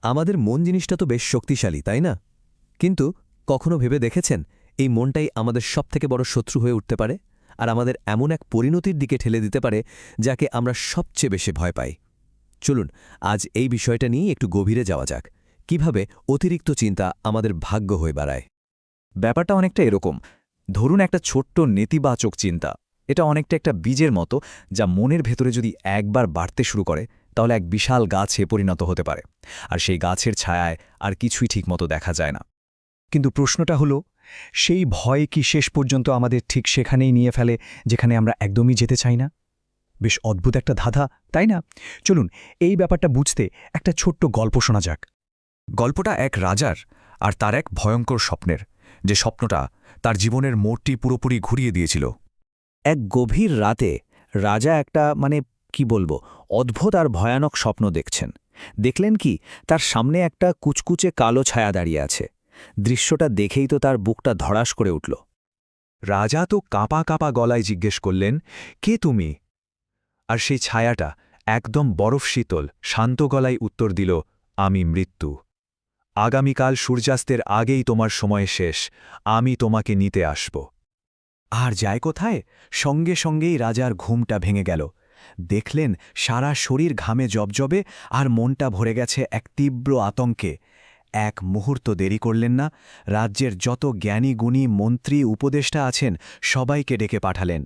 আমাদের মন জিনিসটা তো বেশ শক্তিশালী তাই না? কিন্তু কখনো ভেবে দেখেছেন এই মনটাই আমাদের সবথেকে বড় শত্রু হয়ে উঠতে পারে আর আমাদের এমন এক পরিণতির দিকে ঠেলে দিতে পারে যাকে আমরা সবচেয়ে বেশি ভয় পাই। চলুন আজ এই বিষয়টা নিয়ে একটু গভীরে যাওয়া যাক, কিভাবে অতিরিক্ত চিন্তা আমাদের ভাগ্য হয়ে বাড়ায়। ব্যাপারটা অনেকটা এরকম। ধরুন একটা ছোট্ট নেতিবাচক চিন্তা, এটা অনেকটা একটা বীজের মতো, যা মনের ভেতরে যদি একবার বাড়তে শুরু করে তাহলে এক বিশাল গাছে পরিণত হতে পারে। আর সেই গাছের ছায়ায় আর কিছুই ঠিকমতো দেখা যায় না। কিন্তু প্রশ্নটা হলো, সেই ভয় কি শেষ পর্যন্ত আমাদের ঠিক সেখানেই নিয়ে ফেলে যেখানে আমরা একদমই যেতে চাই না? বেশ অদ্ভুত একটা ধাঁধা, তাই না? চলুন এই ব্যাপারটা বুঝতে একটা ছোট্ট গল্প শোনা যাক। গল্পটা এক রাজার আর তার এক ভয়ঙ্কর স্বপ্নের, যে স্বপ্নটা তার জীবনের মোড়টি পুরোপুরি ঘুরিয়ে দিয়েছিল। এক গভীর রাতে রাজা একটা কি বলবো, অদ্ভুত আর ভয়ানক স্বপ্ন দেখছেন। দেখলেন কি, তার সামনে একটা কুচকুচে কালো ছায়া দাঁড়িয়ে আছে। দৃশ্যটা দেখেই তো তার বুকটা ধড়াস করে উঠল। রাজা তো কাঁপা কাঁপা গলায় জিজ্ঞেস করলেন, কে তুমি? আর সেই ছায়াটা একদম বরফ শীতল শান্ত গলায় উত্তর দিল, আমি মৃত্যু। আগামীকাল সূর্যাস্তের আগেই তোমার সময় শেষ, আমি তোমাকে নিতে আসব। আর যায় কোথায়? সঙ্গে সঙ্গেই রাজার ঘুমটা ভেঙে গেল। দেখলেন সারা শরীর ঘামে জবজবে আর মনটা ভরে গেছে এক তীব্র আতঙ্কে। এক মুহূর্ত দেরি করলেন না, রাজ্যের যত জ্ঞানী গুণী মন্ত্রী উপদেষ্টা আছেন সবাইকে ডেকে পাঠালেন।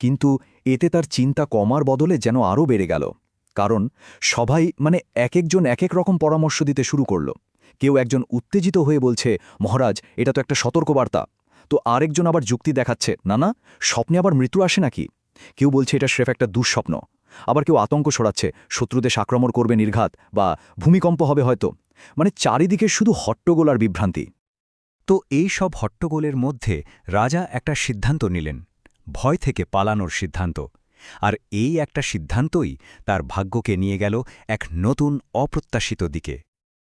কিন্তু এতে তার চিন্তা কমার বদলে যেন আরও বেড়ে গেল। কারণ সবাই এক একজন এক এক রকম পরামর্শ দিতে শুরু করল। কেউ একজন উত্তেজিত হয়ে বলছে, মহারাজ এটা তো একটা সতর্কবার্তা। তো আরেকজন আবার যুক্তি দেখাচ্ছে, না না, স্বপ্নে আবার মৃত্যু আসে নাকি। কেউ বলছে এটা স্রেফ একটা দুঃস্বপ্ন। আবার কেউ আতঙ্ক ছড়াচ্ছে, শত্রুদের আক্রমণ করবে নির্ঘাত, বা ভূমিকম্প হবে হয়তো। চারিদিকে শুধু হট্টগোল আর বিভ্রান্তি। তো এই সব হট্টগোলের মধ্যে রাজা একটা সিদ্ধান্ত নিলেন, ভয় থেকে পালানোর সিদ্ধান্ত। আর এই একটা সিদ্ধান্তই তার ভাগ্যকে নিয়ে গেল এক নতুন অপ্রত্যাশিত দিকে।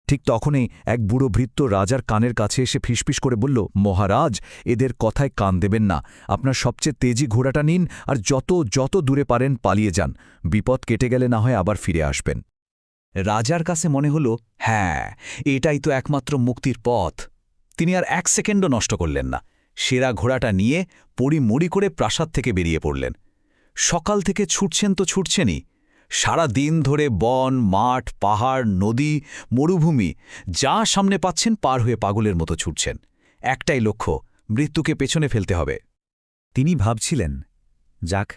ঠিক তখনই এক বুড়ো ভৃত্য রাজার কানের কাছে এসে ফিসফিস করে বলল, মহারাজ, এদের কথায় কান দেবেন না। আপনার সবচেয়ে তেজি ঘোড়াটা নিন আর যত যত দূরে পারেন পালিয়ে যান। বিপদ কেটে গেলে না হয় আবার ফিরে আসবেন। রাজার কাছে মনে হল, হ্যাঁ, এটাই তো একমাত্র মুক্তির পথ। তিনি আর এক সেকেন্ডও নষ্ট করলেন না। সেরা ঘোড়াটা নিয়ে পড়িমড়ি করে প্রাসাদ থেকে বেরিয়ে পড়লেন। সকাল থেকে ছুটছেন তো ছুটছেনই। সারা দিন ধরে বন, মাঠ, পাহাড়, নদী, মরুভূমি যা সামনে পাচ্ছেন পার হয়ে পাগলের মতো ছুটছেন। একটাই লক্ষ্য, মৃত্যুকে পেছনে ফেলতে হবে। তিনি ভাবছিলেন, যাক,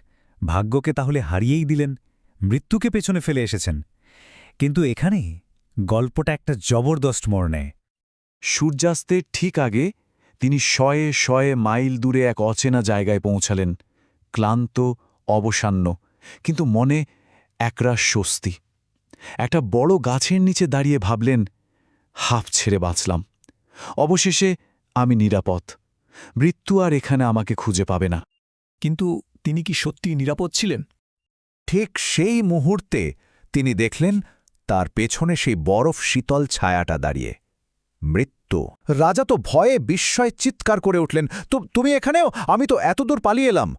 ভাগ্যকে তাহলে হারিয়েই দিলেন, মৃত্যুকে পেছনে ফেলে এসেছেন। কিন্তু এখানেই গল্পটা একটা জবরদস্ত মোড় নেয়। সূর্যাস্তের ঠিক আগে তিনি শয়ে শয়ে মাইল দূরে এক অচেনা জায়গায় পৌঁছালেন, ক্লান্ত, অবসান্ন, কিন্তু মনে একরাশ স্বস্তি। একটা বড় গাছের নিচে দাঁড়িয়ে ভাবলেন, হাঁফ ছেড়ে বাঁচলাম। অবশেষে আমি নিরাপদ। মৃত্যু আর এখানে আমাকে খুঁজে পাবে না। কিন্তু তিনি কি সত্যি নিরাপদ ছিলেন? ঠিক সেই মুহূর্তে তিনি দেখলেন তার পেছনে সেই বরফ শীতল ছায়াটা দাঁড়িয়ে, মৃত্যু। রাজা তো ভয়ে বিস্ময়ে চিৎকার করে উঠলেন, তো তুমি এখানেও? আমি তো এতদূর পালিয়ে এলাম।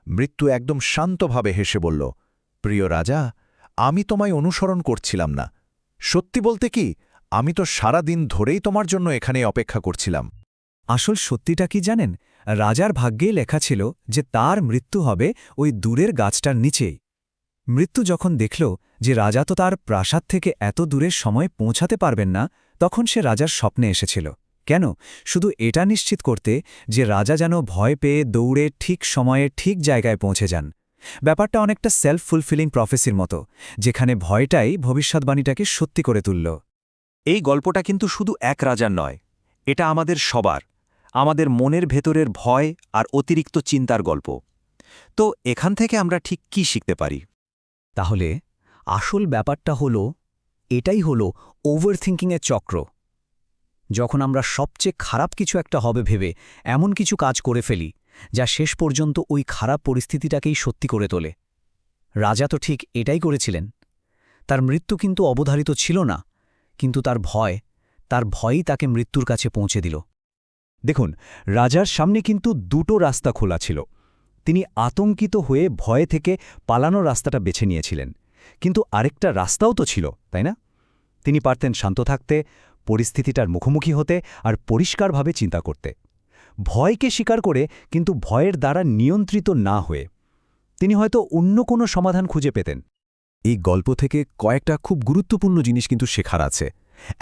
মৃত্যু একদম শান্তভাবে হেসে বলল, প্রিয় রাজা, আমি তোমায় অনুসরণ করছিলাম না। সত্যি বলতে কি, আমি তো সারা দিন ধরেই তোমার জন্য এখানে অপেক্ষা করছিলাম। আসল সত্যিটা কি জানেন? রাজার ভাগ্যেই লেখা ছিল যে তার মৃত্যু হবে ওই দূরের গাছটার নিচেই। মৃত্যু যখন দেখল যে রাজা তো তার প্রাসাদ থেকে এত দূরের সময় পৌঁছাতে পারবেন না, তখন সে রাজার স্বপ্নে এসেছিল। কেন? শুধু এটা নিশ্চিত করতে যে রাজা যেন ভয় পেয়ে দৌড়ে ঠিক সময়ে ঠিক জায়গায় পৌঁছে যান। ব্যাপারটা অনেকটা সেলফ ফুলফিলিং প্রফেসির মতো, যেখানে ভয়টাই ভবিষ্যৎবাণীটাকে সত্যি করে তুলল। এই গল্পটা কিন্তু শুধু এক রাজার নয়, এটা আমাদের সবার, আমাদের মনের ভেতরের ভয় আর অতিরিক্ত চিন্তার গল্প। তো এখান থেকে আমরা ঠিক কি শিখতে পারি? তাহলে আসল ব্যাপারটা এটাই হলো ওভারথিঙ্কিংয়ের চক্র। যখন আমরা সবচেয়ে খারাপ কিছু একটা হবে ভেবে এমন কিছু কাজ করে ফেলি যা শেষ পর্যন্ত ওই খারাপ পরিস্থিতিটাকেই সত্যি করে তোলে। রাজা তো ঠিক এটাই করেছিলেন। তার মৃত্যু কিন্তু অবধারিত ছিল না, কিন্তু তার ভয়ই তাকে মৃত্যুর কাছে পৌঁছে দিল। দেখুন, রাজার সামনে কিন্তু দুটো রাস্তা খোলা ছিল। তিনি আতঙ্কিত হয়ে ভয় থেকে পালানোর রাস্তাটা বেছে নিয়েছিলেন, কিন্তু আরেকটা রাস্তাও তো ছিল, তাই না? তিনি পারতেন শান্ত থাকতে, পরিস্থিতিটার মুখোমুখি হতে আর পরিষ্কারভাবে চিন্তা করতে। ভয়কে স্বীকার করে, কিন্তু ভয়ের দ্বারা নিয়ন্ত্রিত না হয়ে। তিনি হয়তো অন্য কোনো সমাধান খুঁজে পেতেন। এই গল্প থেকে কয়েকটা খুব গুরুত্বপূর্ণ জিনিস কিন্তু শেখার আছে।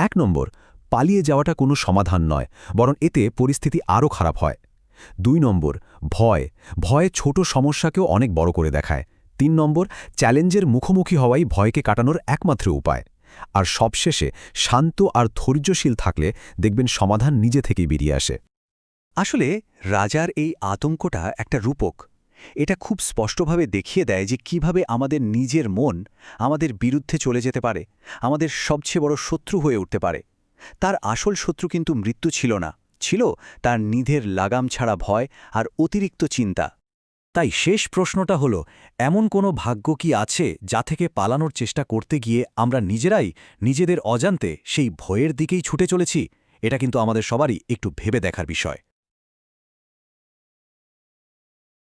1 নম্বর, পালিয়ে যাওয়াটা কোনো সমাধান নয়, বরং এতে পরিস্থিতি আরও খারাপ হয়। 2 নম্বর, ভয় ছোট সমস্যাকেও অনেক বড় করে দেখায়। 3 নম্বর, চ্যালেঞ্জের মুখোমুখি হওয়াই ভয়কে কাটানোর একমাত্র উপায়। আর সবশেষে শান্ত আর ধৈর্যশীল থাকলে দেখবেন সমাধান নিজে থেকেই বেরিয়ে আসে। আসলে রাজার এই আতঙ্কটা একটা রূপক। এটা খুব স্পষ্টভাবে দেখিয়ে দেয় যে কিভাবে আমাদের নিজের মন আমাদের বিরুদ্ধে চলে যেতে পারে, আমাদের সবচেয়ে বড় শত্রু হয়ে উঠতে পারে। তার আসল শত্রু কিন্তু মৃত্যু ছিল না, ছিল তার নিধের লাগাম ছাড়া ভয় আর অতিরিক্ত চিন্তা। তাই শেষ প্রশ্নটা হলো, এমন কোনো ভাগ্য কি আছে যা থেকে পালানোর চেষ্টা করতে গিয়ে আমরা নিজেরাই নিজেদের অজান্তে সেই ভয়ের দিকেই ছুটে চলেছি? এটা কিন্তু আমাদের সবারই একটু ভেবে দেখার বিষয়।